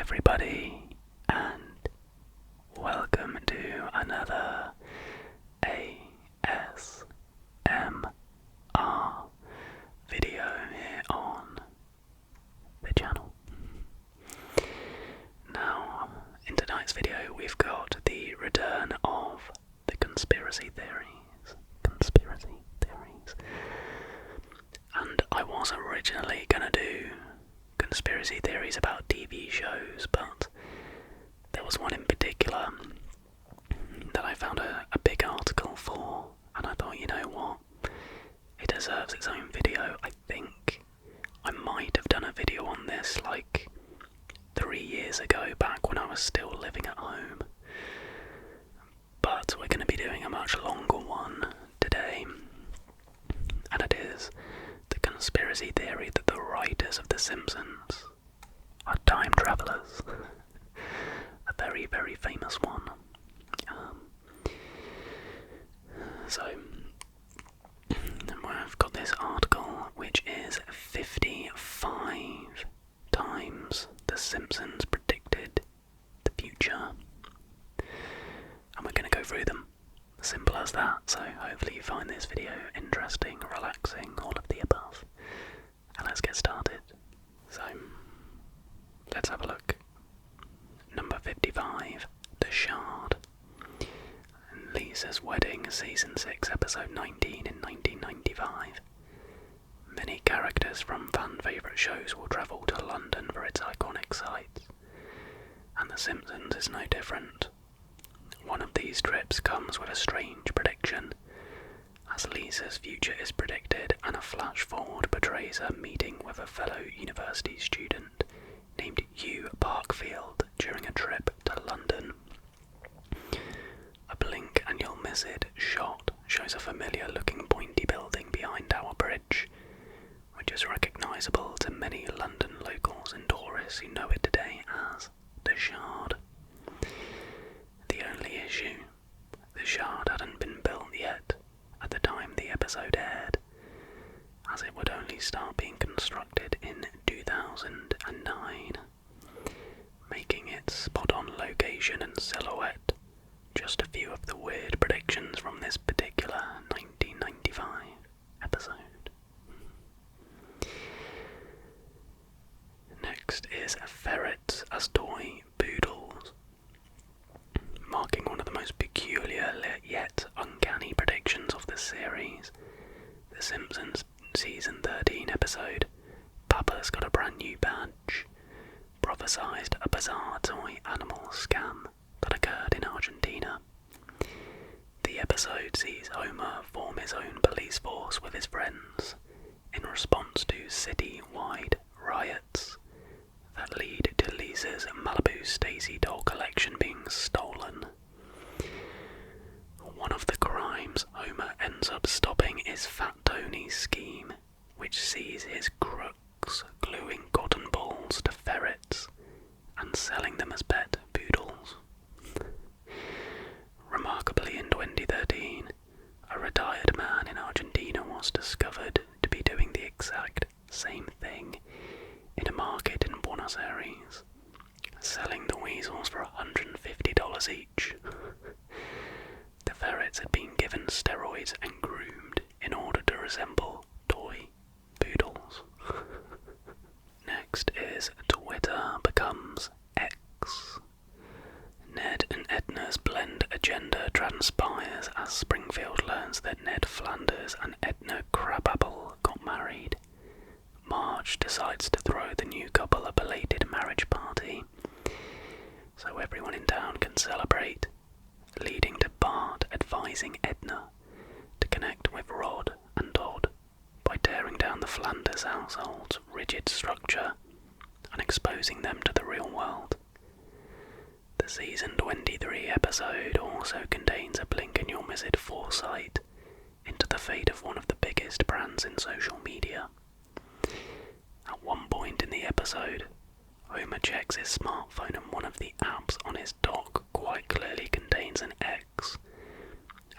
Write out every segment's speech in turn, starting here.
everybody, and welcome to another ASMR video here on the channel. Now, in tonight's video we've got the return of the conspiracy theories. And I was originally gonna do conspiracy theories about TV shows, but there was one in particular that I found a big article for, and I thought, you know what, it deserves its own video. I think I might have done a video on this like 3 years ago, back when I was still living at home, but we're going to be doing a much longer one today, and it is the conspiracy theory that the writers of The Simpsons are time travelers. A very, very famous one. So I've got this article which is 55 times The Simpsons predicted the future. And we're going to go through them. Simple as that, so hopefully you find this video interesting, relaxing, all of the above. And let's get started. So, let's have a look. Number 55, The Shard. Lisa's Wedding, Season 6, Episode 19 in 1995. Many characters from fan favourite shows will travel to London for its iconic sites, and The Simpsons is no different. One of these trips comes with a strange prediction, as Lisa's future is predicted, and a flash forward portrays her meeting with a fellow university student named Hugh Parkfield during a trip to London. A blink and you'll miss it shot shows a familiar looking pointy building behind Tower Bridge, which is recognisable to many London locals and tourists who know it today as the Shard. The only issue, the Shard hadn't been built yet at the time the episode aired, as it would only start being constructed in 2009, making its spot-on location and silhouette just a few of the weird predictions from this particular 1995 episode. Next is ferrets as toy poodles. Marking one of the most peculiar yet uncanny predictions of the series, The Simpsons Season 13 episode, Papa's Got a Brand New Badge, prophesied a bizarre toy animal scam that occurred in Argentina. The episode sees Homer form his own police force with his friends in response to city-wide riots that lead to Lisa's Malibu Stacy doll collection being stolen. One of the crimes Homer ends up stopping is Fat Tony's scheme, which sees his crooks gluing cotton balls to ferrets and selling them as pet poodles. Remarkably, in 2013, a retired man in Argentina was discovered to be doing the exact same thing in a market in Buenos Aires, selling the weasels for $150 each. The ferrets had been given steroids and groomed in order to resemble toy poodles. Next is Twitter becomes X. Ned and Edna's blend agenda transpires as Springfield learns that Ned Flanders and Edna Crabapple got married. Marge decides to throw the new couple a belated marriage party, so everyone in town can celebrate, leading to Bart advising Edna to connect with Rod and Todd by tearing down the Flanders household's rigid structure and exposing them to the real world. The season 23 episode also contains a blink and you'll miss it foresight into the fate of one of the biggest brands in social media. At one point in the episode, Homer checks his smartphone and one of the apps on his dock quite clearly contains an X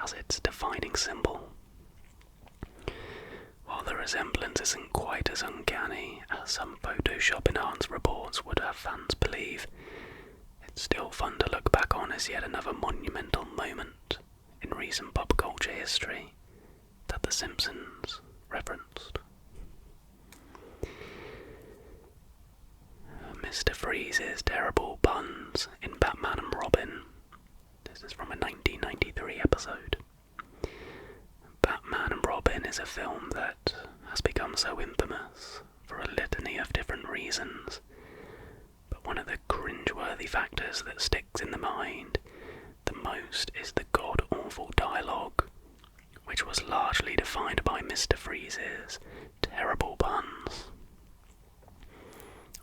as its defining symbol. While the resemblance isn't quite as uncanny as some Photoshop-enhanced reports would have fans believe, it's still fun to look back on as yet another monumental moment in recent pop culture history that The Simpsons referenced. Mr. Freeze's terrible puns in Batman and Robin. This is from a 1993 episode. Batman and Robin is a film that has become so infamous for a litany of different reasons, but one of the cringeworthy factors that sticks in the mind the most is the god-awful dialogue, which was largely defined by Mr. Freeze's terrible puns.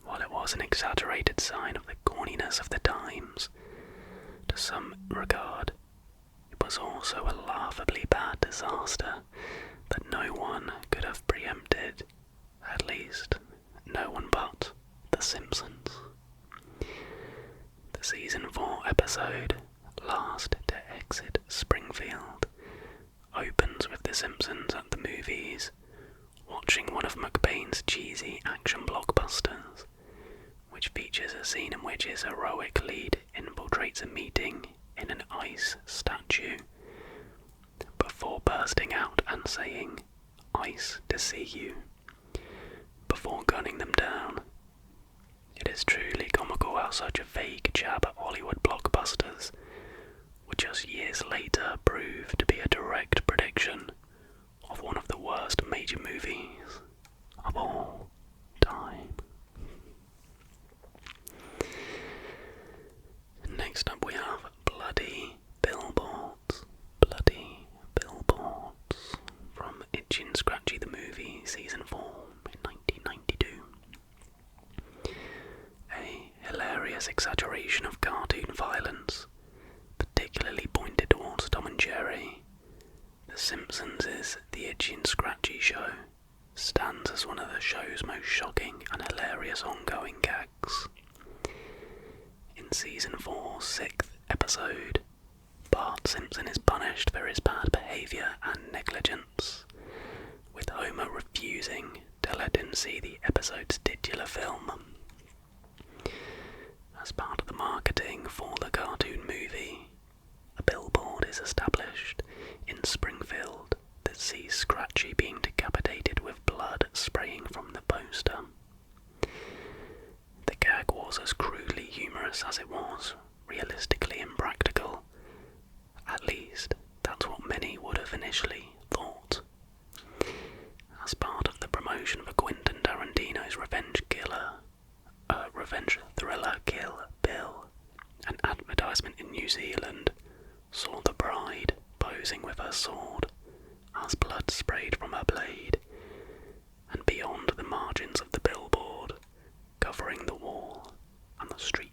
While it was an exaggerated sign of the corniness of the times, to some regard, it was also a laughably bad disaster that no one could have preempted, at least no one but The Simpsons. The season 4 episode, Last to Exit Springfield, opens with The Simpsons at the movies, watching one of McBain's cheesy action blockbusters, which features a scene in which his heroic lead infiltrates a meeting in an ice statue, before bursting out and saying, "Ice to see you," before gunning them down. It is truly comical how such a vague jab at Hollywood blockbusters would just years later prove to be a direct prediction of one of the worst major movies of all time. Next up we have Bloody Billboards. Bloody Billboards from Itchy and Scratchy the Movie, Season 4 in 1992. A hilarious exaggeration of cartoon violence, particularly pointed towards Tom and Jerry. The Simpsons' The Itchy and Scratchy Show stands as one of the show's most shocking and hilarious ongoing gags. In Season 4's 6th episode, Bart Simpson is punished for his bad behaviour and negligence, with Homer refusing to let him see the episode's titular film. As part of the marketing for the cartoon movie, a billboard is established in Springfield that sees Scratchy being decapitated with blood spraying from the poster. The gag was as crudely humorous as it was realistically impractical. At least, that's what many would have initially thought. As part of the promotion for Quentin Tarantino's revenge thriller Kill Bill, an advertisement in New Zealand saw the bride posing with her sword as blood sprayed from her blade, and beyond the margins of the billboard, covering the wall and the street.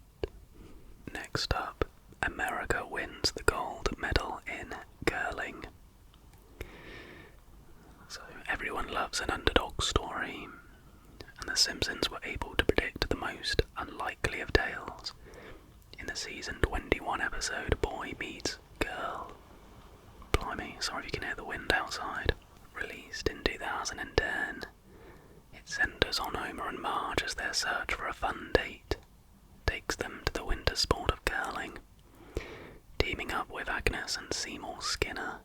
Next up, America wins the gold medal in curling. So everyone loves an underdog story, and the Simpsons were able to predict the most unlikely of tales in the season 21 episode Boy Meets Girl. Blimey, sorry if you can hear the wind outside. Released in 2010, it centres on Homer and Marge as their search for a fun date takes them to the winter sport of curling. Teaming up with Agnes and Seymour Skinner,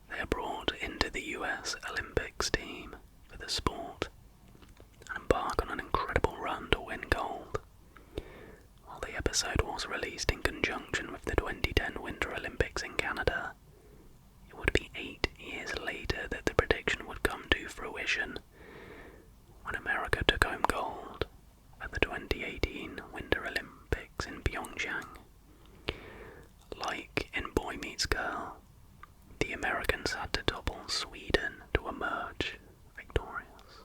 they are brought into the US Olympics team for the sport and embark on an incredible run to win gold. While the episode was released in conjunction with the 2010 Winter Olympics in Canada, it would be 8 years later that the prediction would come to fruition, when America took home gold at the 2018 Winter Olympics in Pyeongchang. Like in Boy Meets Girl, the Americans had to topple Sweden to emerge victorious.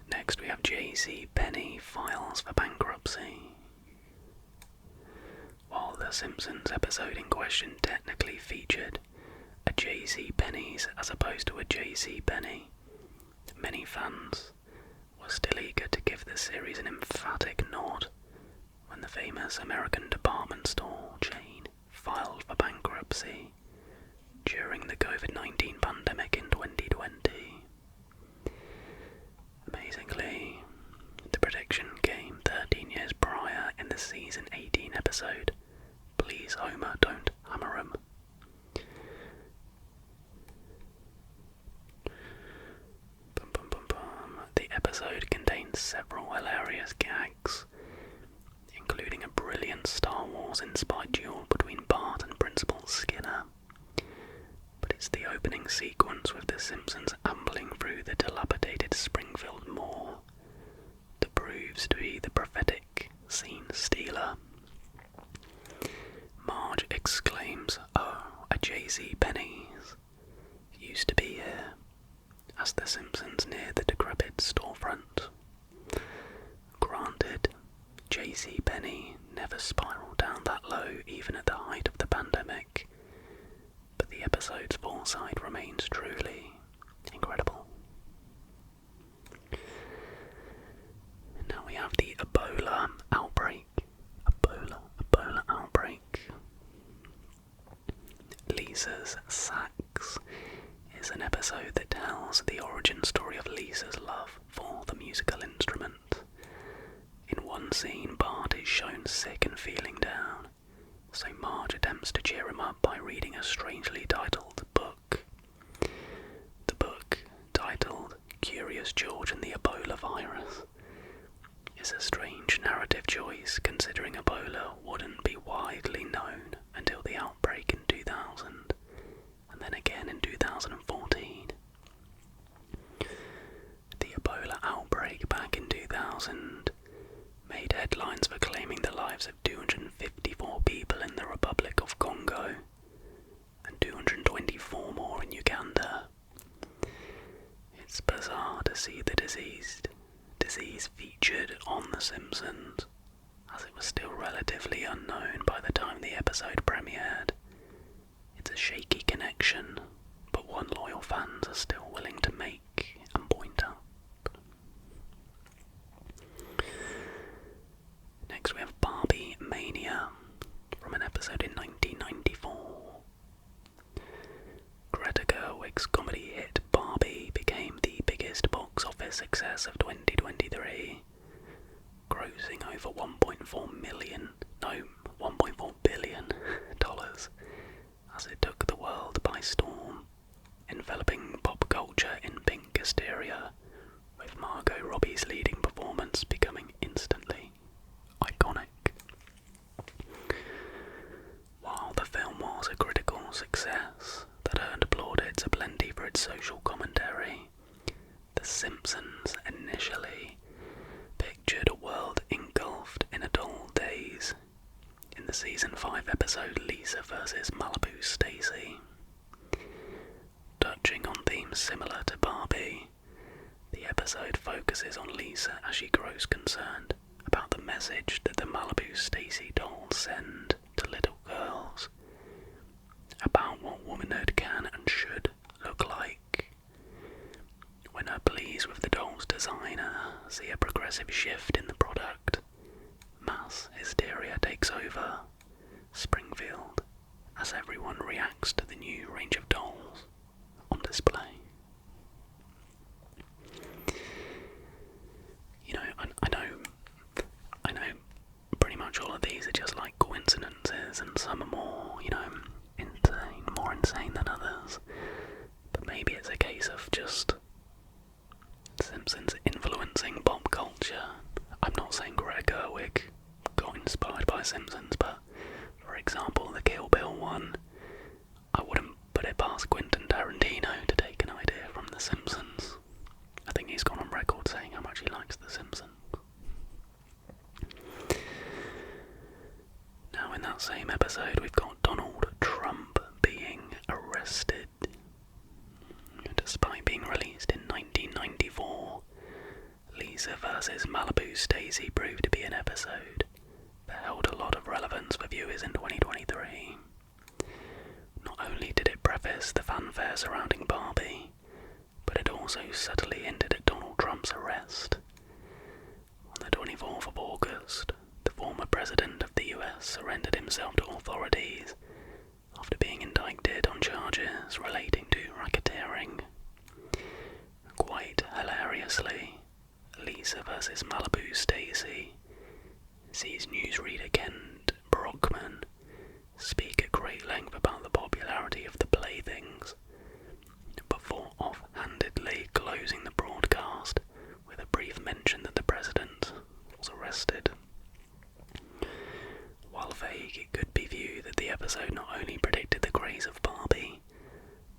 Next we have J.C. Penney files for bankruptcy. While the Simpsons episode in question technically featured a J.C. Penney's as opposed to a J.C. Penney, many fans were still eager to give the series an emphatic nod when the famous American department store chain filed for bankruptcy during the COVID-19 pandemic in 2020. Amazingly, the prediction came 13 years prior in the season 18 episode, Please Homer, Don't Hammer 'Em. The episode contains several hilarious gags, including a brilliant Star Wars-inspired duel between Bart and Principal Skinner. But it's the opening sequence with the Simpsons ambling through the dilapidated Springfield Mall that proves to be the prophetic scene stealer. Marge exclaims, "Oh, a J.C. Penney's used to be here," as the Simpsons near the decrepit storefront. Granted, J.C. Penney never spiraled down that low even at the height of the pandemic, but the episode's foresight remains truly incredible. Now we have the Ebola outbreak. Ebola outbreak. Lisa's Sax is an episode that tells the origin story of Lisa's love for the musical instrument. In one scene, Bart is shown sick and feeling down, so Marge attempts to cheer him up by reading a strangely titled book. The book, titled Curious George and the Ebola Virus, is a strange narrative choice considering Ebola wouldn't be widely known until the outbreak in 2000, and then again in 2014. The Ebola outbreak back in 2000 made headlines for claiming the lives of 254 people in the Republic of Congo and 224 more in Uganda. It's bizarre to see the disease featured on The Simpsons, as it was still relatively unknown by the time the episode premiered. It's a shaky connection, but one loyal fans are still willing to make and point out. Next we have Barbie Mania, from an episode in 1994. Greta Gerwig's comedy hit Barbie became the biggest box office success of 2023, grossing over $1.4 billion as it took the world by storm, enveloping pop culture in pink hysteria, with Margot Robbie's leading performance becoming instantly iconic. While the film was a critical success that earned plaudits aplenty for its social commentary, The Simpsons initially pictured a world engulfed in a dull daze in the season 5 episode Lisa vs. Malibu Stacy. Touching on themes similar to Barbie, the episode focuses on Lisa as she grows concerned about the message that the Malibu Stacy dolls send to little girls about what womanhood can and should look like. When her pleas with the doll's designer see a progressive shift in the product, mass hysteria takes over Springfield as everyone reacts to the new range of dolls on display. You know, I know pretty much all of these are just like coincidences, and some are more, more insane than others. But maybe it's a case of just Simpsons influencing pop culture. I'm not saying Greta Gerwig got inspired by Simpsons, but for example, the Kill Bill one, I wouldn't put it past Quentin Tarantino to take an idea from The Simpsons. I think he's gone on record saying how much he likes The Simpsons. Now in that same episode we've got Donald Trump being arrested. Despite being released in 1994, Lisa vs. Malibu Stacy proved to be an episode that held a lot of relevance for viewers in 2023. Not only did it preface the fanfare surrounding Barbie, but it also subtly hinted at Donald Trump's arrest. On the 24th of August, the former president of the US surrendered himself to authorities after being indicted on charges relating to racketeering. Quite hilariously, Lisa vs. Malibu Stacy sees newsreader Kent Brockman speak at great length about the popularity of the playthings, before offhandedly closing the broadcast with a brief mention that the president was arrested. While vague, it could be viewed that the episode not only predicted the craze of Barbie,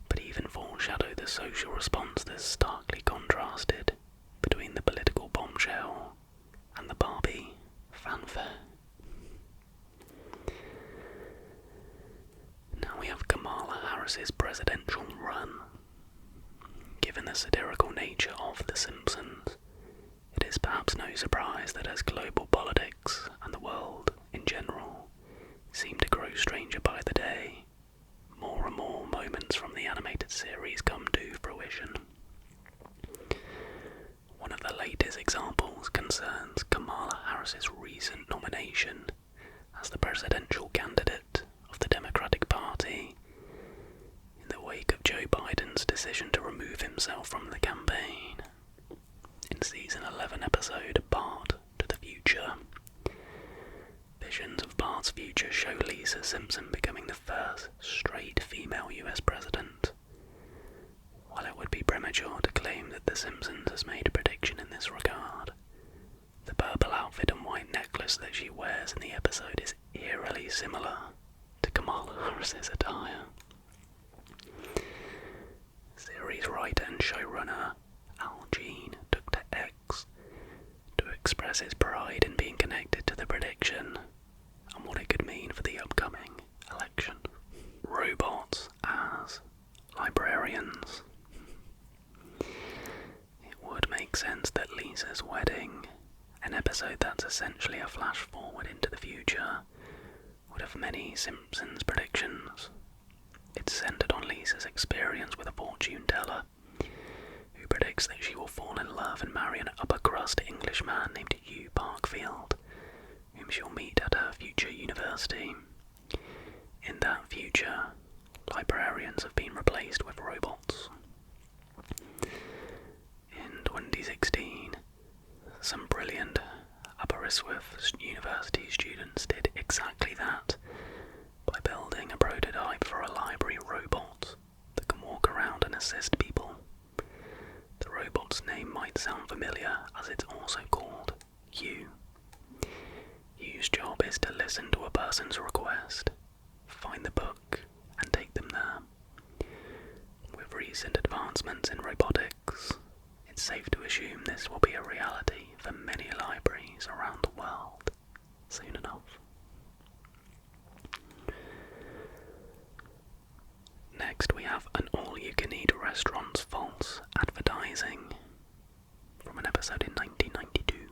but even foreshadowed the social response that starkly contrasted between the political bombshell and the Barbie fanfare. Now we have Kamala Harris's presidential run. Given the satirical nature of The Simpsons, it is perhaps no surprise that as global politics and the world in general seem to grow stranger by the day, more and more moments from the animated series come to fruition. One of the latest examples concerns Kamala Harris's recent nomination as the presidential candidate of the Democratic Party in the wake of Joe Biden's decision to remove himself from the campaign. In season 11 episode Bart to the Future, visions of Bart's future show Lisa Simpson becoming the first straight female US president. While it would be premature to claim that The Simpsons has made a prediction in this regard, the purple outfit and white necklace that she wears in the episode is eerily similar to Kamala Harris's attire. Series writer and showrunner Al Jean took to X to express his pride in being connected to the prediction and what it could mean for the upcoming election. Robots as librarians. It would make sense that Lisa's wedding, an episode that's essentially a flash forward into the future, would have many Simpsons predictions. It's centered on Lisa's experience with a fortune teller, who predicts that she will fall in love and marry an upper-crust English man named Hugh Parkfield, whom she'll meet at her future university. In that future, librarians have been replaced with robots. In 2016, some brilliant Aberystwyth University students did exactly that by building a prototype for a library robot that can walk around and assist people. The robot's name might sound familiar, as it's also called Hugh. Hugh's job is to listen to a person's request, find the book, and take them there. With recent advancements in robotics, it's safe to assume this will be a reality for many libraries around the world soon enough. Next we have an all-you-can-eat restaurant's false advertising from an episode in 1992.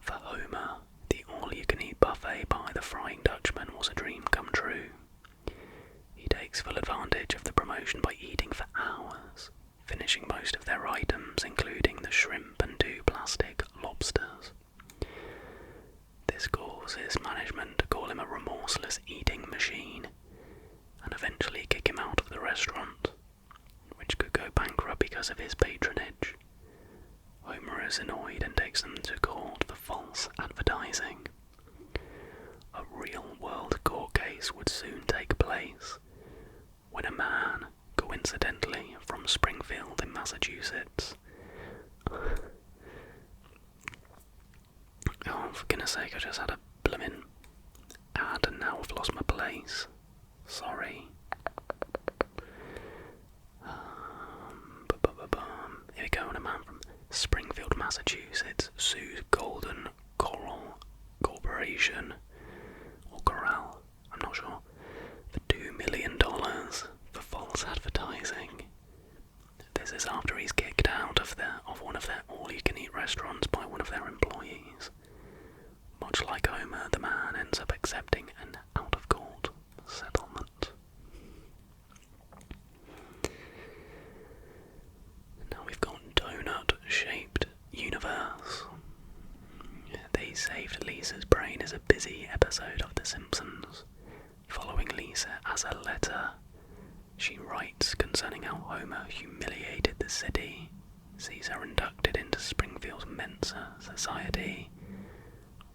For Homer, the all-you-can-eat buffet by the Frying Dutchman was a dream come true. He takes full advantage of the promotion by eating for hours, finishing most of their items, including the shrimp and 2 plastic lobsters. This causes management to call him a remorseless eating machine, and eventually kick him out of the restaurant, which could go bankrupt because of his patronage. Homer is annoyed and takes them to court for false advertising. A real-world court case would soon take place, when a man, coincidentally from Springfield in Massachusetts, oh, for goodness sake, I just had a blimmin' ad and now I've lost my place. Sorry. Here we go, and a man from Springfield, Massachusetts sues Golden Coral Corporation, or Corral, I'm not sure, for $2 million for false advertising. This is after he's kicked out of one of their all-you-can-eat restaurants by one of their employees. Much like Homer, the man ends up accepting an out-of-court settlement. Now we've got Donut-Shaped Universe. They Saved Lisa's Brain is a busy episode of The Simpsons, following Lisa Homer humiliated the city, sees her inducted into Springfield's Mensa Society,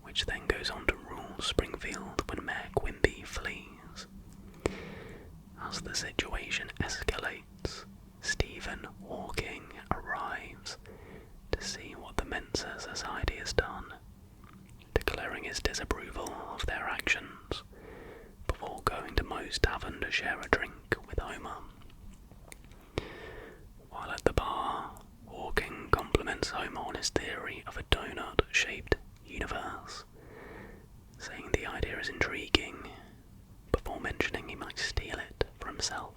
which then goes on to rule Springfield when Mayor Quimby flees. As the situation escalates, Stephen Hawking arrives to see what the Mensa Society has done, declaring his disapproval of their actions before going to Moe's Tavern to share a drink with Homer. While at the bar, Hawking compliments Homer on his theory of a donut-shaped universe, saying the idea is intriguing, before mentioning he might steal it for himself.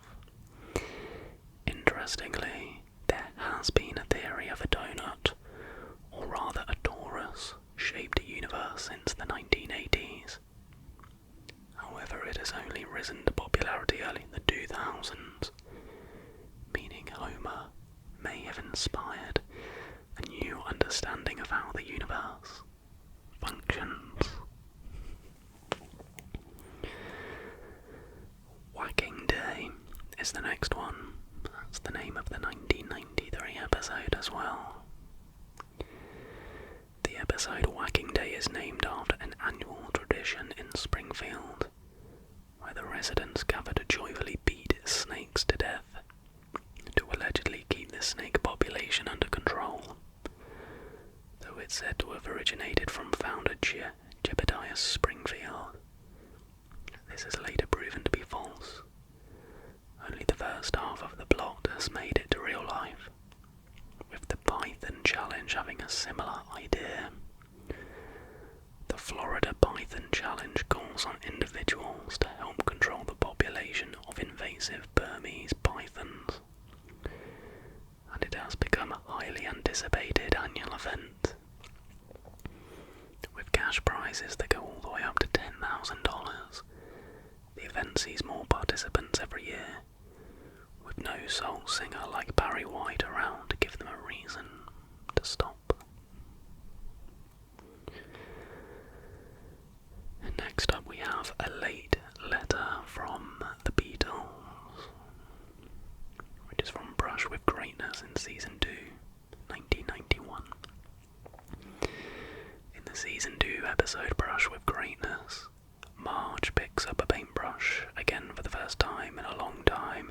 Interestingly, there has been a theory of a donut, or rather a torus-shaped universe since the 1980s. However, it has only risen to popularity early in the 2000s, meaning Homer may have inspired a new understanding of how the universe functions. Whacking Day is the next one. That's the name of the 1993 episode as well. The episode Whacking Day is named after an annual tradition in Springfield, where the residents gather to joyfully beat snakes to death, to allegedly keep the snake population under control, though it's said to have originated from founder Jebediah Springfield. This is later proven to be false. Only the first half of the plot has made it to real life, with the Python Challenge having a similar idea. The Florida Python Challenge calls on individuals to help control the population of invasive Burmese pythons, and it has become a highly anticipated annual event, with cash prizes that go all the way up to $10,000. The event sees more participants every year, with no soul singer like Barry White around to give them a reason to stop. And next up we have a late letter from the Beatles, which is from Brush with Greatness in Season 2, 1991. In the Season 2 episode Brush with Greatness, Marge picks up a paintbrush again for the first time in a long time,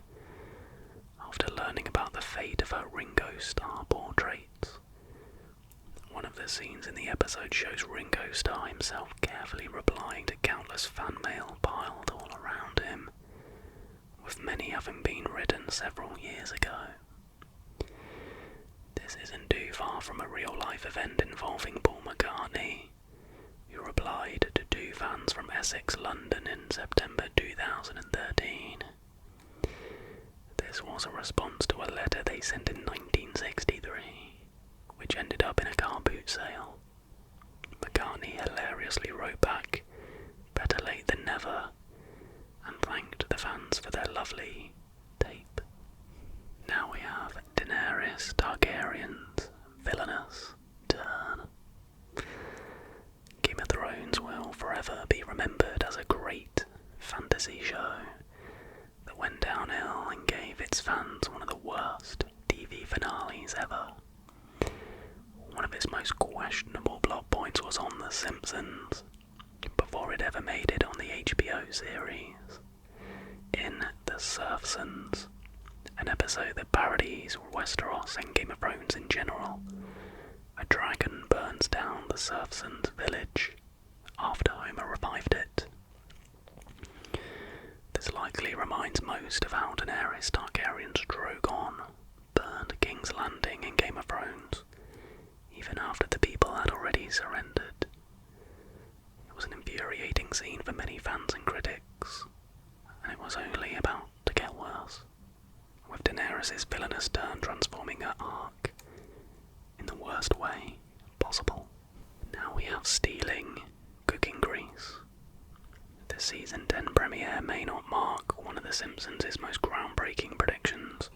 after learning about the fate of her Ringo Starr portraits. One of the scenes in the episode shows Ringo Starr himself carefully replying to countless fan mail piled all around him, with many having been written several years ago. This isn't too far from a real-life event involving Paul McCartney, who replied to two fans from Essex, London in September 2013. This was a response to a letter they sent in 1963, which ended up in a car boot sale. McCartney hilariously wrote back, "Better late than never," and thanked the fans for their lovely tape. Now we have Daenerys Targaryen's villainous turn. Game of Thrones will forever be remembered as a great fantasy show that went downhill and gave its fans one of the worst TV finales ever. One of its most questionable plot points was on The Simpsons, before it ever made it on the HBO series. In The SIMPSONS, an episode that parodies Westeros and Game of Thrones in general, a dragon burns down the Simpsons village after Homer revived it. This likely reminds most of how Daenerys Targaryen's Drogon burned King's Landing in Game of Thrones, even after the people had already surrendered. It was an infuriating scene for many fans and critics, and it was only about to get worse, with Daenerys' villainous turn transforming her arc in the worst way possible. Now we have stealing cooking grease. The season 10 premiere may not mark one of The Simpsons' most groundbreaking predictions,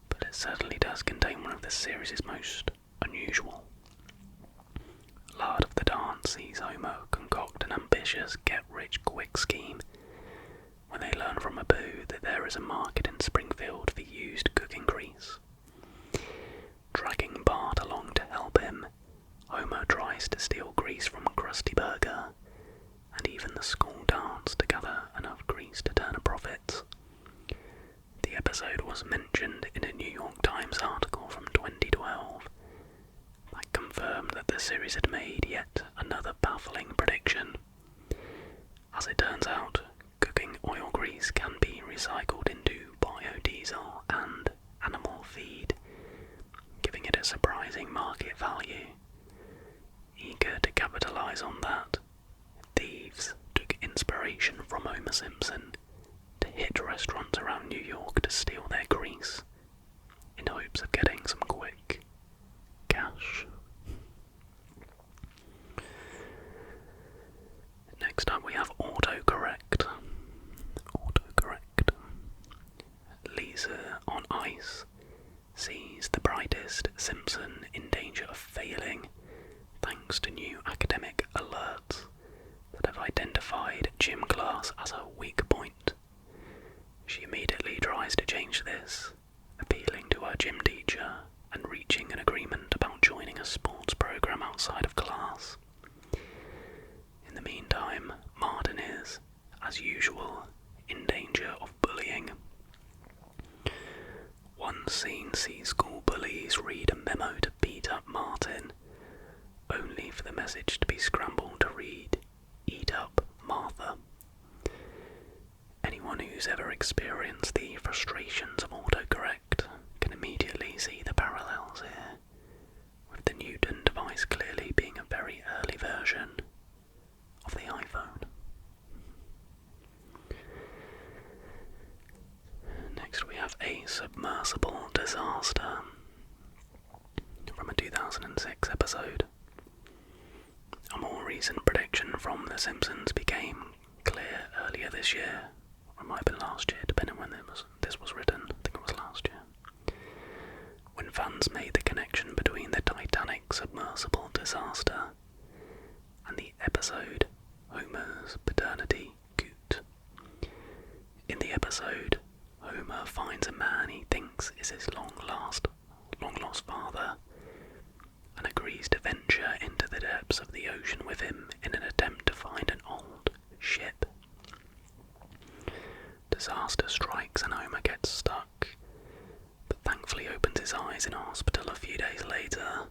but it certainly does contain one of the series' most unusual. Lard of the Dance sees Homer concoct an ambitious get-rich-quick scheme when they learn from Abu that there is a market in Springfield for used cooking grease grease. Dragging Bart along to help him, Homer tries to steal grease from Krusty Burger, and even the school dance to gather enough grease to turn a profit. The episode was mentioned in a New York Times article from 2012 that confirmed that the series had made yet another baffling prediction. As it turns out, cooking oil grease can be recycled into biodiesel and animal feed, giving it a surprising market value. Eager to capitalise on that, thieves took inspiration from Homer Simpson to hit restaurants around New York to steal their grease, in hopes of getting some quick cash. Next up we have autocorrect. Lisa on ice sees the brightest Simpson in danger of failing thanks to new academic alerts that have identified gym class as a weak point. She immediately tries to change this, appealing to her gym teacher and reaching an agreement about joining a sports program outside of class. In the meantime, Martin is, as usual, in danger of bullying. One scene sees school bullies read a memo to beat up Martin, only for the message to be scrambled to read, "Eat up, Martha." Anyone who's ever experienced the frustrations of autocorrect can immediately see the parallels here, with the Newton device clearly being a very early version of the iPhone. Next we have a submersible disaster from a 2006 episode. A more recent prediction from The Simpsons became clear earlier this year, or it might have been last year, depending on when this was written. I think it was last year. When fans made the connection between the Titanic submersible disaster and the episode Homer's paternity coot. In the episode, Homer finds a man he thinks is his long-lost father and agrees to venture into the depths of the ocean with him in an attempt to find an old ship. Disaster strikes and Homer gets stuck, but thankfully opens his eyes in hospital a few days later.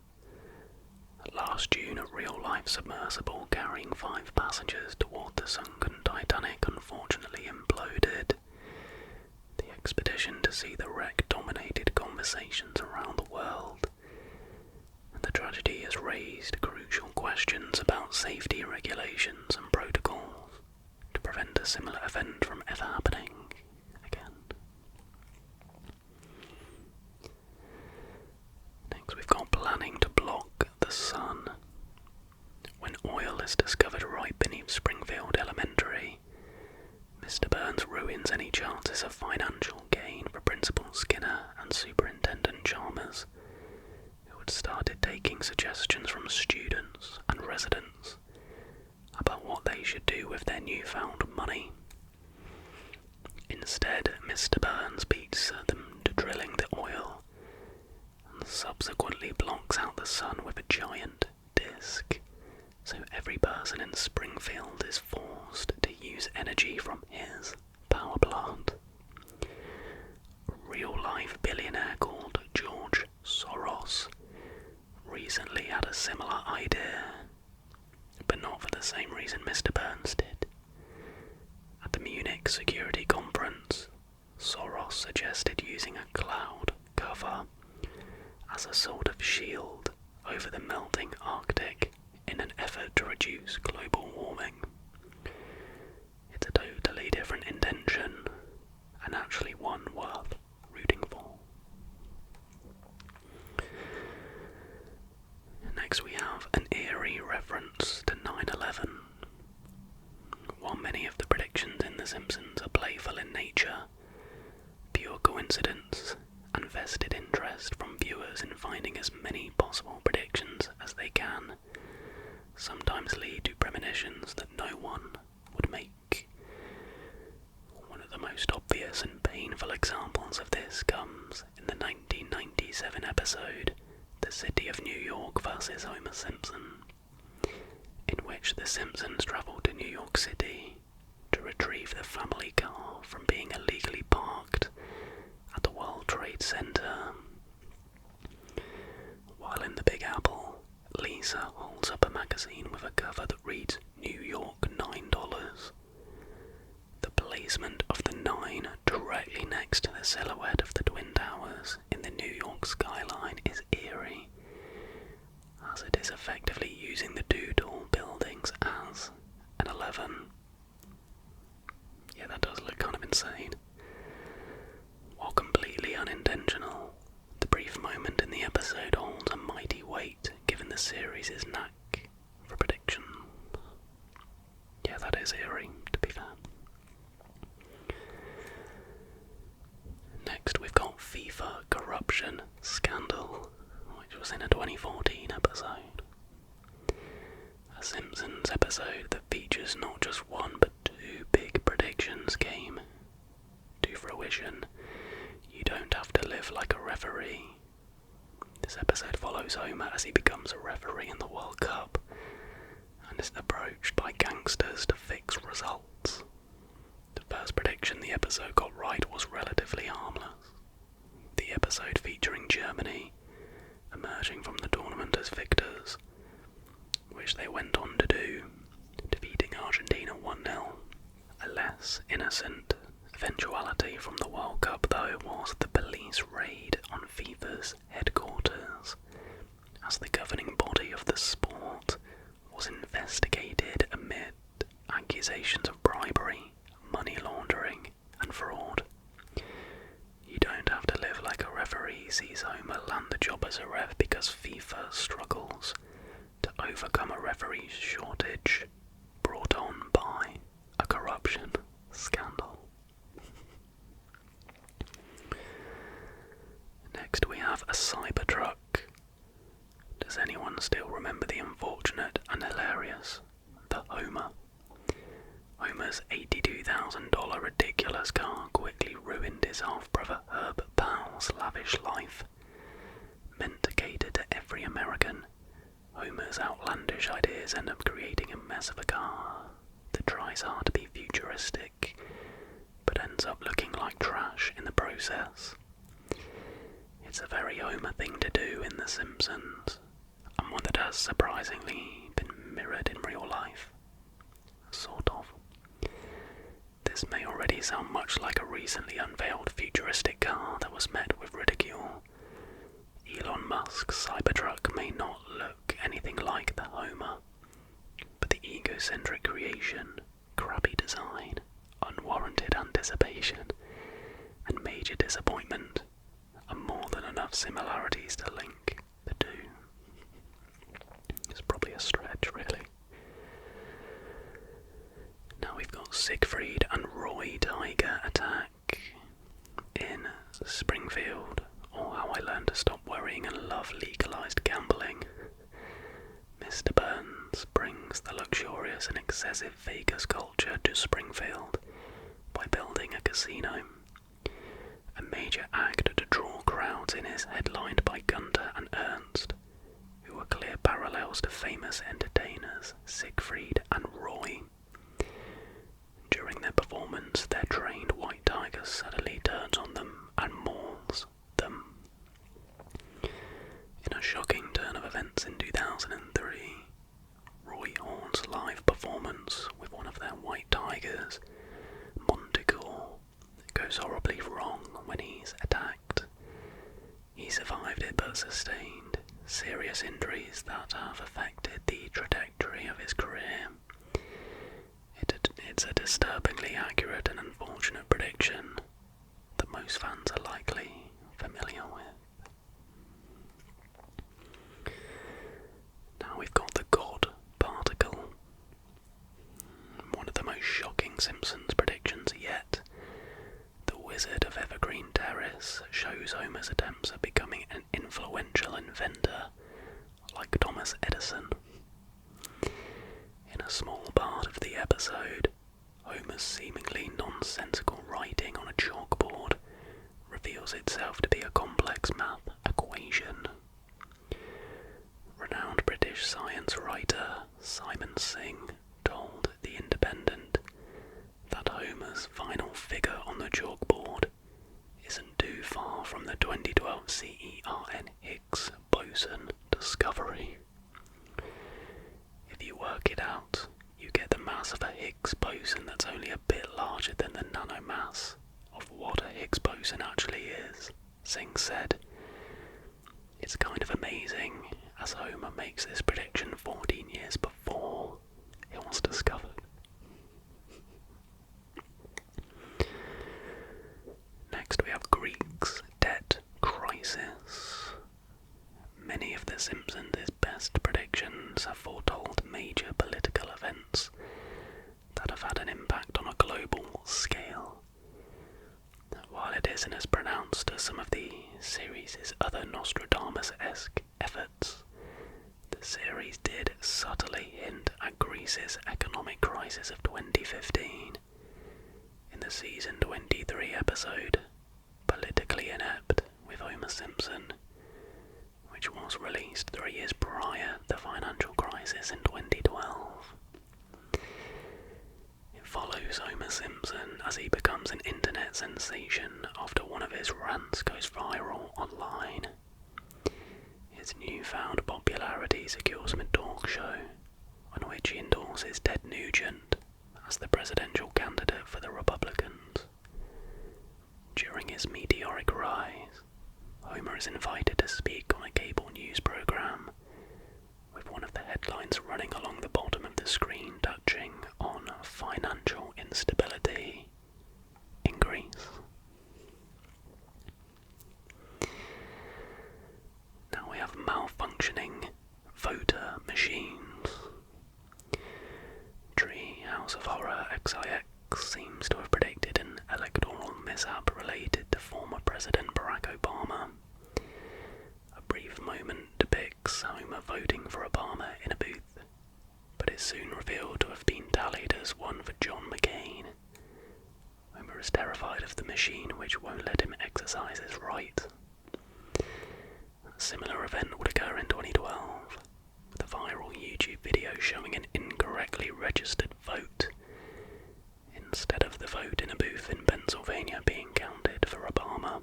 Last June, a real-life submersible carrying 5 passengers toward the sunken Titanic unfortunately imploded. The expedition to see the wreck dominated conversations around the world, and the tragedy has raised crucial questions about safety regulations and protocols to prevent a similar event from ever happening again. Next we've got planning to block the sun. When oil is discovered right beneath Springfield Elementary, Mr. Burns ruins any chances of financial gain for Principal Skinner and Superintendent Chalmers, who had started taking suggestions from students and residents about what they should do with their newfound money. Instead, Mr. Burns beats them to drilling the oil and subsequently blocks out the sun with a giant disc, so every person in Springfield is forced to use energy from his power plant. A real-life billionaire called George Soros recently had a similar idea, but not for the same reason Mr. Burns did. At the Munich Security Conference, Soros suggested using a cloud cover as a sort of shield over the melting Arctic in an effort to reduce global warming. It's a totally different intention, and actually one worth rooting for. Next we have an eerie reference to 9/11. While many of the predictions in The Simpsons are playful in nature, pure coincidence and vested interest from viewers in finding as many possible predictions as they can sometimes lead to premonitions that no one would make. One of the most obvious and painful examples of this comes in the 1997 episode The City of New York vs. Homer Simpson, in which the Simpsons travel to New York City to retrieve the family car from being illegally parked at the World Trade Center. While in the Big Apple, Lisa holds up a magazine with a cover that reads New York $9. The placement of the 9 directly next to the silhouette of the Twin Towers in the New York skyline is eerie, as it is effectively using the two tall buildings as an 11. Yeah, that does look kind of insane. While completely unintentional, the brief moment in the episode holds a mighty weight given the series' knack for prediction. Yeah, that is eerie, to be fair. Next we've got FIFA corruption scandal, which was in a 2014 episode. A Simpsons episode that features not just one but two big predictions came to fruition. You don't have to live like a referee. This episode follows Homer as he becomes a referee in the World Cup and is approached by gangsters to fix results. The first prediction the episode got right was relatively harmless. The episode featuring Germany emerging from the tournament as victors, which they went on to do, defeating Argentina 1-0. A less innocent eventuality from the World Cup, though, was the police raid on FIFA's headquarters, as the governing body of the sport was investigated amid accusations of bribery, money laundering, and fraud. You don't have to live like a referee sees Homer land the job as a ref because FIFA struggles to overcome a referee's shortage brought on by a corruption scandal. Next we have a Cybertruck. Does anyone still remember the unfortunate and hilarious The Homer? Homer's $82,000 ridiculous car quickly ruined his half-brother Herb Powell's lavish life. Meant to cater to every American, Homer's outlandish ideas end up creating a mess of a car that tries hard to be futuristic, but ends up looking like trash in the process. It's a very Homer thing to do in The Simpsons, and one that has surprisingly been mirrored in real life. Sort of. This may already sound much like a recently unveiled futuristic car that was met with ridicule. Elon Musk's Cybertruck may not look anything like the Homer, but the egocentric creation, crappy design, unwarranted anticipation, and major disappointment are more than enough similarities to link the two. It's probably a stretch, really. Now we've got Siegfried and Roy Tiger attack in Springfield, or How I Learned to Stop Worrying and Love Legalized Gambling. Mr. Burns brings the luxurious and excessive Vegas culture to Springfield by building a casino. A major act to draw crowds in is headlined by Gunter and Ernst, who are clear parallels to famous entertainers Siegfried and Roy. During their performance, their trained white tiger suddenly turns on them and mauls them. In a shocking turn of events in 2003, Roy Horn's live performance with one of their white tigers, Montecore, goes horribly wrong when he's attacked. He survived it but sustained serious injuries that have affected the trajectory of his career. It's a disturbingly accurate and unfortunate prediction that most fans are likely familiar with. Now we've got the God particle. One of the most shocking Simpsons predictions yet. The Wizard of Evergreen Terrace shows Homer's attempts at becoming an influential inventor like Thomas Edison. In a small part of the episode, Homer's seemingly nonsensical writing on a chalkboard reveals itself to be a complex math equation. Renowned British science writer Simon Singh told The Independent that Homer's final figure on the chalkboard isn't too far from the 2012 CERN Higgs boson discovery. If you work it out, you get the mass of a Higgs boson that's only a bit larger than the nanomass of what a Higgs boson actually is, Singh said. It's kind of amazing, as Homer makes this prediction 14 years before it was discovered. Next we have Greek's debt crisis. Many of The Simpsons' best predictions have foretold major political events that have had an impact on a global scale. While it isn't as pronounced as some of the series' other Nostradamus-esque efforts, the series did subtly hint at Greece's economic crisis of 2015 in the season 23 episode Politically Inept with Homer Simpson, which was released 3 years prior to the financial crisis in 2012. It follows Homer Simpson as he becomes an internet sensation after one of his rants goes viral online. His newfound popularity secures him a talk show, on which he endorses Ted Nugent as the presidential candidate for the Republicans. During his meteoric rise, Homer is invited to speak on a cable news program, with one of the headlines running along the bottom of the screen touching on financial instability in Greece. Now we have malfunctioning voter machines. Treehouse of Horror XIX seems to have predicted an electoral mishap related to former President Barack Obama. A brief moment depicts Homer voting for Obama in a booth, but is soon revealed to have been tallied as one for John McCain. Homer is terrified of the machine which won't let him exercise his right. A similar event would occur in 2012, with a viral YouTube video showing an incorrectly registered vote. Instead of the vote in a booth in Pennsylvania being counted for Obama,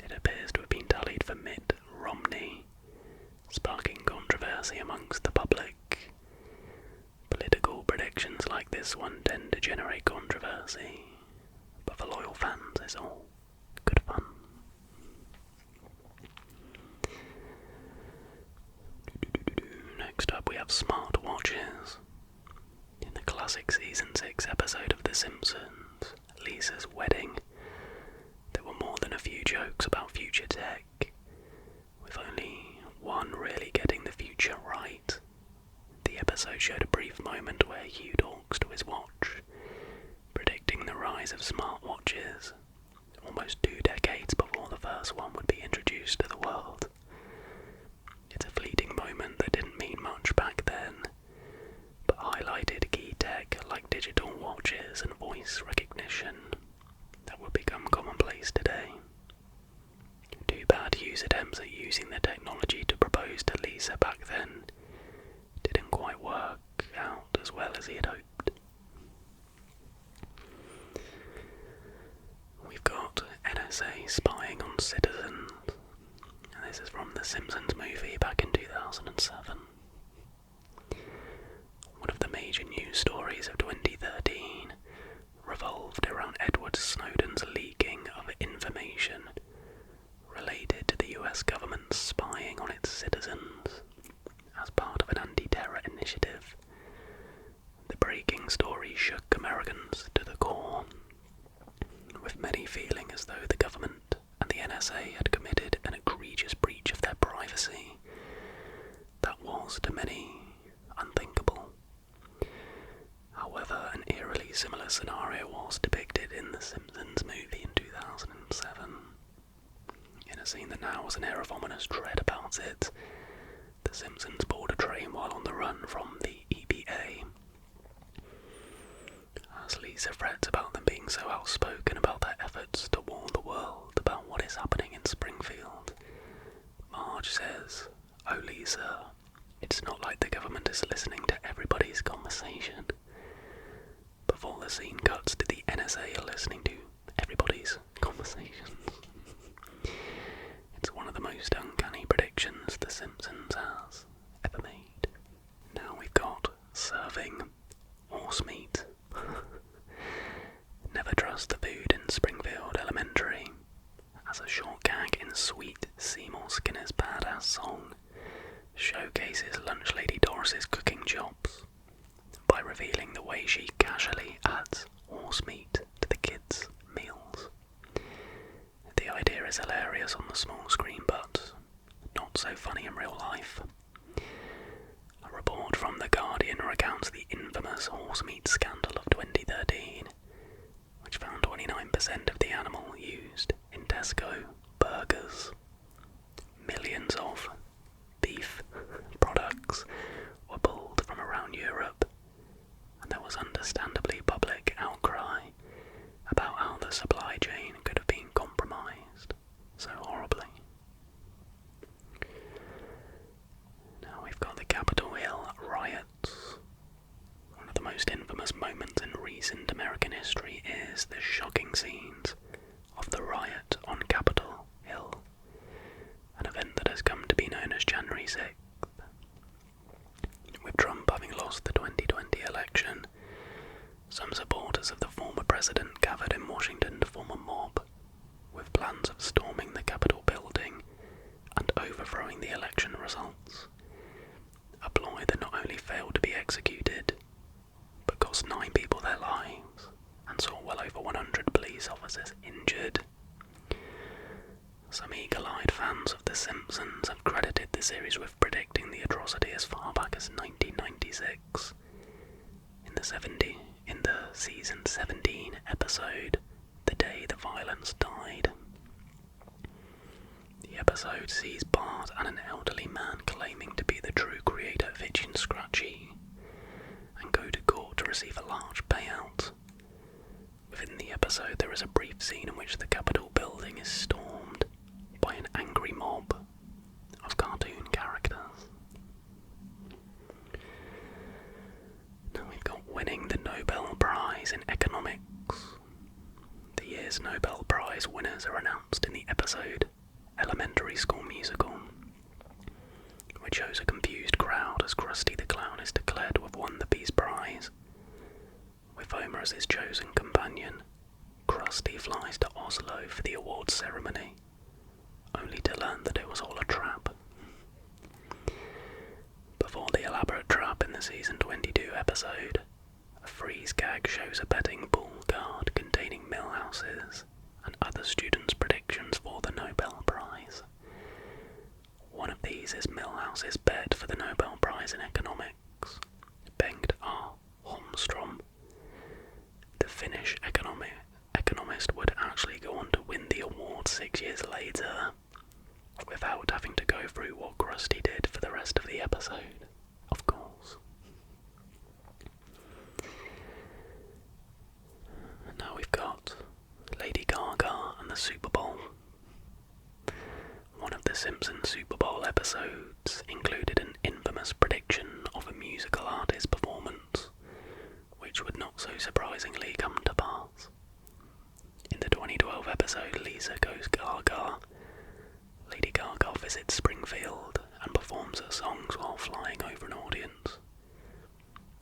it appears to have been tallied for Mitt Romney, sparking controversy amongst the public. Political predictions like this one tend to generate controversy, but for loyal fans it's all good fun. Next up we have smartwatches. In the classic season 6 episode of The Simpsons, Lisa's wedding, there were more than a few jokes about future tech, with only one really getting the future right. The episode showed a brief moment where Hugh talks to his watch, predicting the rise of smartwatches, almost 2 decades before the first one would be introduced to the world. It's a fleeting moment that didn't mean much back then, but highlighted key tech like digital watches and voice recognition that would become commonplace today. Too bad Hugh's attempts at using the technology to propose to Lisa back then didn't quite work out as well as he had hoped. We've got NSA spying on citizens, and this is from the Simpsons movie back in 2007. One of the major news stories of 2013 revolved around Edward Snowden's leaking of information related to the US government spying on its citizens as part of an anti-terror initiative. The breaking story shook Americans to the core, with many feeling as though the government and the NSA had committed an egregious breach of their privacy that was, to many, unthinkable. However, an eerily similar scenario was depicted in The Simpsons movie in 2007. In a scene that now has an air of ominous dread about it, the Simpsons board a train while on the run from the EPA. as Lisa frets about them being so outspoken about their efforts to warn the world about what is happening in Springfield, Marge says, "Oh Lisa, it's not like the government is listening to everybody's conversation," before the scene cuts to the NSA listening to everybody's conversations. It's one of the most uncanny predictions The Simpsons has ever made. Now we've got serving horse meat. Never trust the food in Springfield Elementary, as a short gag in Sweet Seymour Skinner's badass song showcases lunch lady Doris's cooking chops by revealing the way she casually adds horse meat to the kids' meals. The idea is hilarious on the small screen, but not so funny in real life. A report from The Guardian recounts the infamous horse meat scandal of 2013, which found 29% of the animal used in Tesco burgers. Millions of beef products were pulled from around Europe, and there was understandably public outcry about how the supply chain could have been compromised so horribly. Now we've got the Capitol Hill riots. One of the most infamous moments in recent American history is the shocking scenes of the riot on Capitol Hill, an event that has come to be known as January 6th. With Trump having lost the 2020 election, some supporters of the former president gathered in Washington to form a mob, with plans of storming the Capitol building and overthrowing the election results. A ploy that not only failed to be executed, but cost 9 people their lives and saw well over 100 police officers injured. Some eagle-eyed fans of The Simpsons have credited the series with predicting the atrocity as far back as 1996. In the season 17 episode, The Day the Violence Died. The episode sees Bart and an elderly man claiming to be the true creator of Itchy and Scratchy, and go to court to receive a large payout. Within the episode, there is a brief scene in which the Capitol building is stormed by an angry mob of cartoon characters. Now we've got winning the Nobel Prize in Economics. The year's Nobel Prize winners are announced in the episode Elementary School Musical, which shows a confused crowd as Krusty the Clown is declared to have won the Peace Prize. With Homer as his chosen companion, Krusty flies to Oslo for the awards ceremony, only to learn that it was all a trap. Before the elaborate trap in the season 22 episode, a freeze gag shows a betting pool card containing Milhouse's and other students' predictions for the Nobel Prize. One of these is Milhouse's bet for the Nobel Prize in Economics, Bengt R. Holmstrom. The Finnish economist would actually go on to win the award 6 years later, without having to go through what Krusty did for the rest of the episode, of course. Now we've got Lady Gaga and the Super Bowl. One of the Simpsons Super Bowl episodes included an infamous prediction of a musical artist's performance, which would not so surprisingly come to pass. In the 2012 episode Lisa Goes Gaga, Lady Gaga visits Springfield and performs her songs while flying over an audience,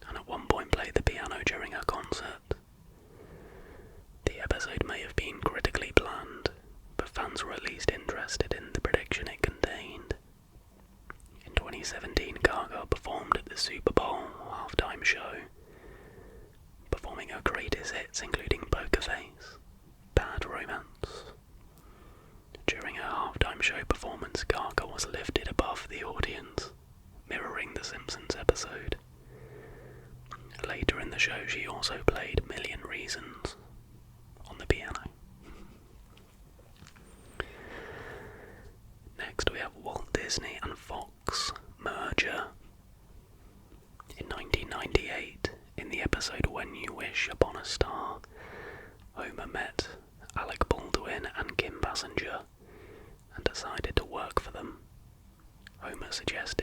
and at one point played the piano during her concert. The episode may have been critically planned, but fans were at least interested in the prediction it contained. In 2017, Gaga performed at the Super Bowl halftime show, performing her greatest hits including Poker Face, Bad Romance. During her halftime show performance, Gaga was lifted above the audience, mirroring the Simpsons episode. Later in the show, she also played Million Reasons on the piano. Next we have Walt Disney and Fox merger. In 1998, in the episode When You Wish Upon a Star,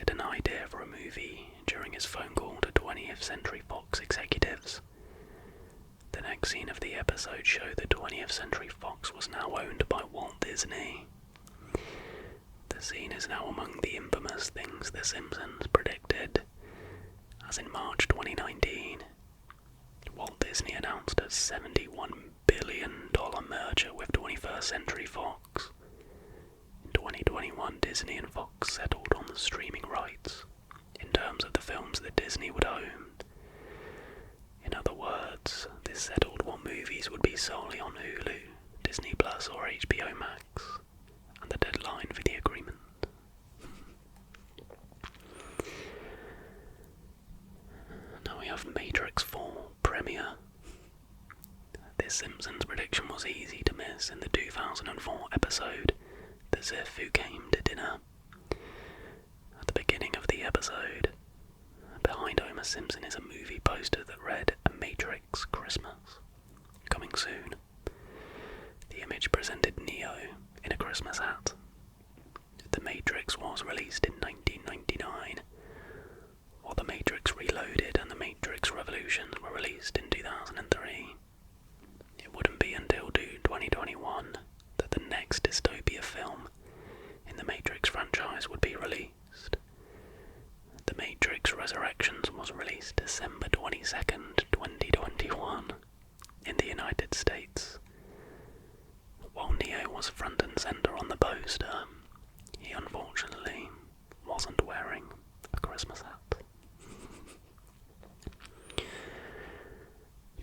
suggested an idea for a movie during his phone call to 20th Century Fox executives. The next scene of the episode showed that 20th Century Fox was now owned by Walt Disney. The scene is now among the infamous things The Simpsons predicted, as in March 2019, Walt Disney announced a $71 billion merger with 21st Century Fox. In 2021, Disney and Fox settled on the streaming rights in terms of the films that Disney would own. In other words, this settled what movies would be solely on Hulu, Disney Plus or HBO Max, and the deadline for the agreement. Now we have Matrix 4 premiere. This Simpsons prediction was easy to miss in the 2004 episode The Ziff Who Came to Dinner. At the beginning of the episode, behind Homer Simpson is a movie poster that read "A Matrix Christmas, coming soon." The image presented Neo in a Christmas hat. The Matrix was released in 1999, while The Matrix Reloaded and The Matrix Revolutions were released in 2003. It wouldn't be until 2021 that the next dystopia film in the Matrix franchise would be released. The Matrix Resurrections was released December 22nd, 2021 in the United States. While Neo was front and centre on the poster, he unfortunately wasn't wearing a Christmas hat.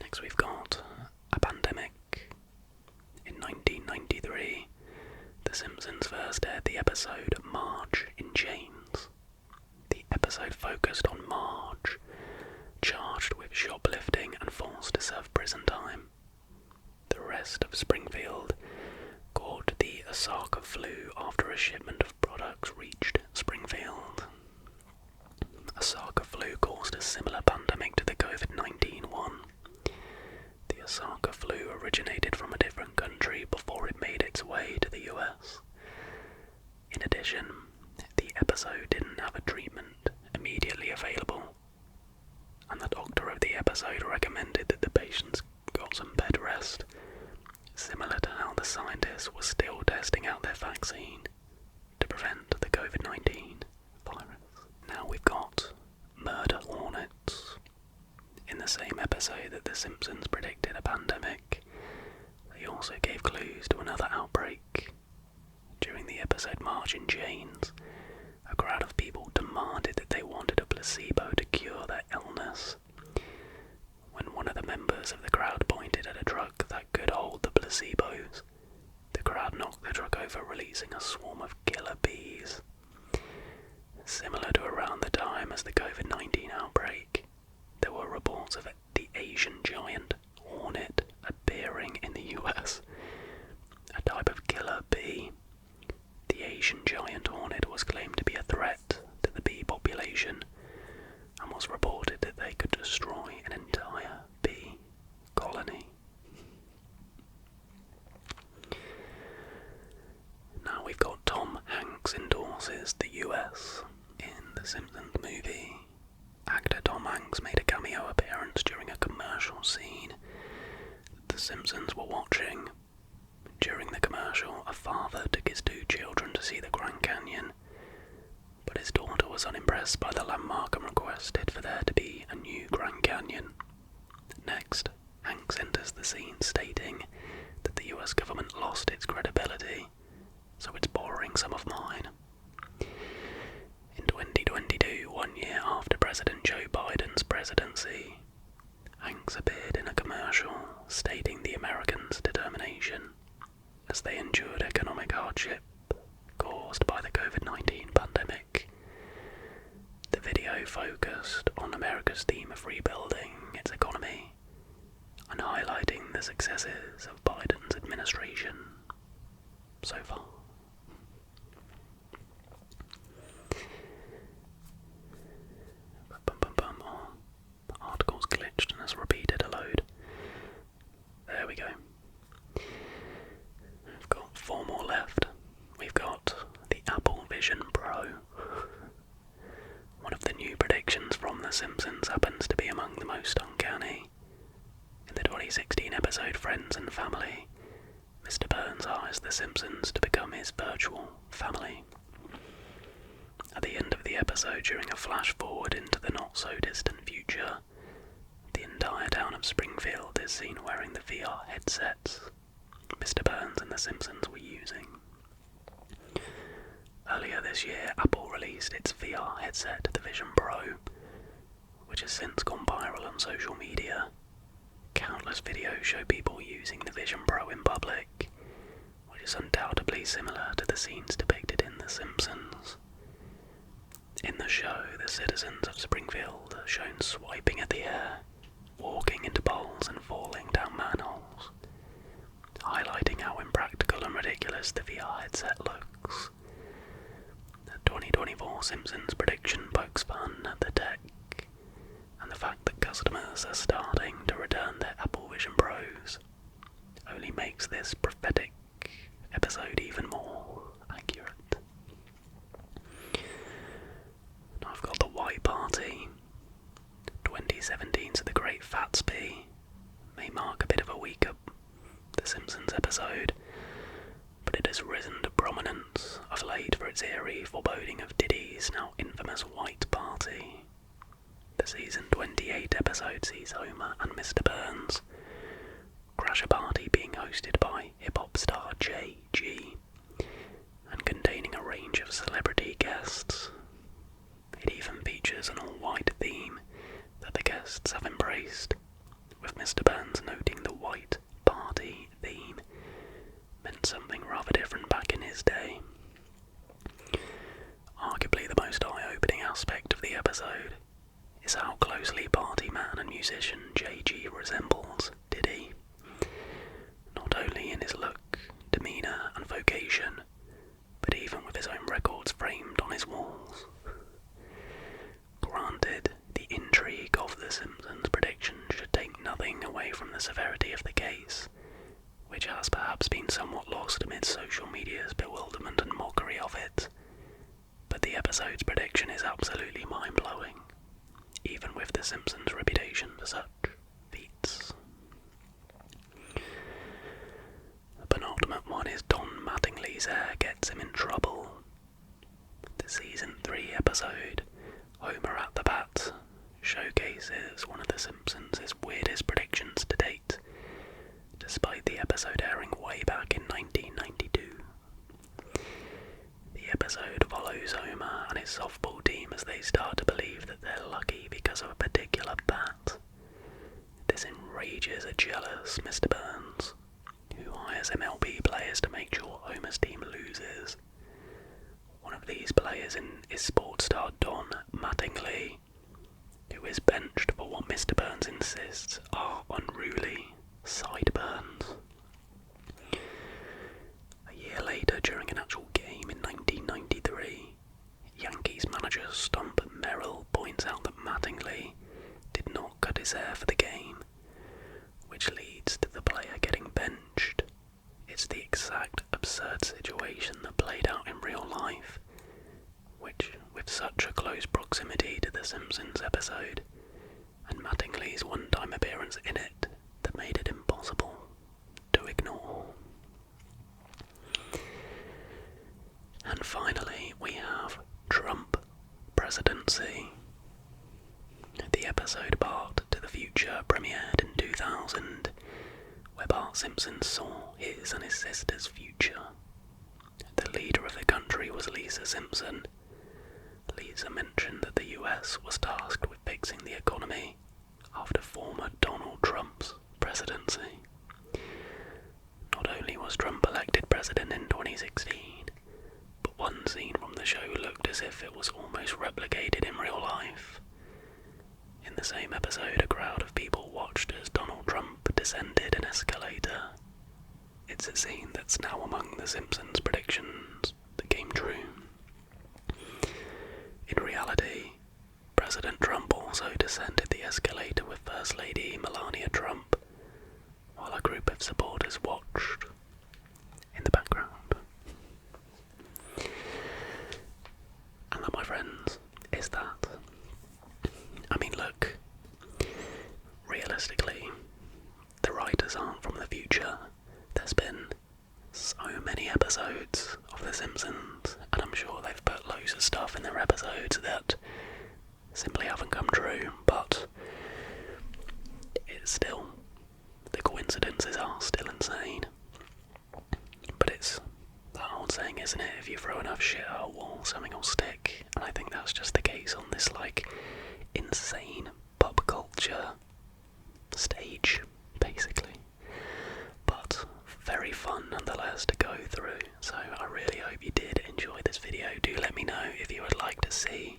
Next we've got a pandemic. In 1993, The Simpsons first aired the episode Marge in Chains. The episode focused on Marge, charged with shoplifting and forced to serve prison time. The rest of Springfield caught the Osaka flu after a shipment of products reached Springfield. Osaka flu caused a similar pandemic to the COVID-19 one. The Osaka flu originated from a different country before it made its way to the US. In addition, the episode didn't have a treatment immediately available, and the doctor of the episode recommended that the patients got some bed rest, similar to how the scientists were still testing out their vaccine to prevent the COVID-19 virus. Now we've got murder hornets. In the same episode that The Simpsons predicted a pandemic, they also gave clues to another outbreak. During the episode Marge in Chains, a crowd of people demanded that they wanted a placebo to cure their illness. When one of the members of the crowd pointed at a truck that could hold the placebos, the crowd knocked the truck over, releasing a swarm of killer bees. Similar to around the time as the COVID-19 outbreak, there were reports of the Asian giant hornet appearing in the US, a type of killer bee. The Asian giant hornet was claimed to be a threat to the bee population, and was reported that they could destroy an entire bee colony. Now we've got Tom Hanks endorses the US in the Simpsons movie. Actor Tom Hanks made a cameo appearance during a commercial scene the Simpsons were watching. During the commercial, a father took his two children to see the Grand Canyon, but his daughter was unimpressed by the landmark and requested for there to be a new Grand Canyon. Next, Hanks enters the scene stating that the US government lost its credibility, so it's borrowing some of mine. In 2022, 1 year after President Joe Biden's presidency, Hanks appeared in a commercial stating the Americans' determination as they endured economic hardship caused by the COVID-19 pandemic. The video focused on America's theme of rebuilding its economy and highlighting the successes of Biden's administration so far. The article's glitched and has repeated a load. There we go. We've got 4 more left. We've got the Apple Vision Pro. The Simpsons happens to be among the most uncanny. In the 2016 episode Friends and Family, Mr. Burns hires The Simpsons to become his virtual family. At the end of the episode, during a flash forward into the not-so-distant future, the entire town of Springfield is seen wearing the VR headsets Mr. Burns and The Simpsons were using. Earlier this year, Apple released its VR headset, the Vision Pro, which has since gone viral on social media. Countless videos show people using the Vision Pro in public, which is undoubtedly similar to the scenes depicted in The Simpsons. In the show, the citizens of Springfield are shown swiping at the air, walking into bowls and falling down manholes, highlighting how impractical and ridiculous the VR headset looks. The 2024 Simpsons prediction pokes fun at the tech, and the fact that customers are starting to return their Apple Vision Pros only makes this prophetic episode even more accurate. I've got the White Party. 2017's The Great Fatsby may mark a bit of a weaker The Simpsons episode, but it has risen to prominence of late for its eerie foreboding of Diddy's now infamous White Party. The season 28 episode sees Homer and Mr. Burns crash a party being hosted by hip-hop star J.G. and containing a range of celebrity guests. It even features an all-white theme that the guests have embraced, with Mr. Burns noting the White Party theme meant something rather different back in his day. Arguably the most eye-opening aspect of the episode is how closely party man and musician J.G. resembles Diddy, not only in his look, demeanour and vocation, but even with his own records framed on his walls. Granted, the intrigue of The Simpsons prediction should take nothing away from the severity of the case, which has perhaps been somewhat lost amid social media's bewilderment and mockery of it, but the episode's prediction is absolutely mind-blowing, even with The Simpsons' reputation for such feats. The penultimate one is Don Mattingly's hair gets him in trouble. The season 3 episode, Homer at the Bat, showcases one of The Simpsons' weirdest predictions to date, despite the episode airing way back in 1992. The episode follows Homer and his softball team as they start to believe that they're lucky because of a particular bat. This enrages a jealous Mr. Burns, who hires MLB players to make sure Homer's team loses. One of these players is sports star Don Mattingly, who is benched for what Mr. Burns insists are unruly sideburns. A year later, during an actual game in 1993, Yankees manager Stump Merrill points out that Mattingly did not cut his hair for the game, which leads to the player getting benched. It's the exact absurd situation that played out in real life, which, with such a close proximity to the Simpsons episode, and Mattingly's one-time appearance in it, that made it impossible to ignore. And finally, we have Trump presidency. The episode Bart to the Future premiered in 2000, where Bart Simpson saw his and his sister's future. The leader of the country was Lisa Simpson. Lisa mentioned that the US was tasked with fixing the economy after former Donald Trump's presidency. Not only was Trump elected president in 2016, but one scene from the show looked as if it was almost replicated in real life. In the same episode, a crowd of people watched as Donald Trump descended an escalator. It's a scene that's now among The Simpsons predictions that came true. In reality, President Trump also descended the escalator with First Lady Melania Trump, while a group of supporters watched in the background. And that, my friends, is that. I mean, simply haven't come true, but it's still, the coincidences are still insane. But it's that old saying, isn't it? If you throw enough shit at a wall, something will stick. And I think that's just the case on this, like, insane pop culture stage, basically. But very fun nonetheless to go through. So I really hope you did enjoy this video. Do let me know if you would like to see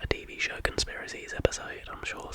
a TV show conspiracies episode. I'm sure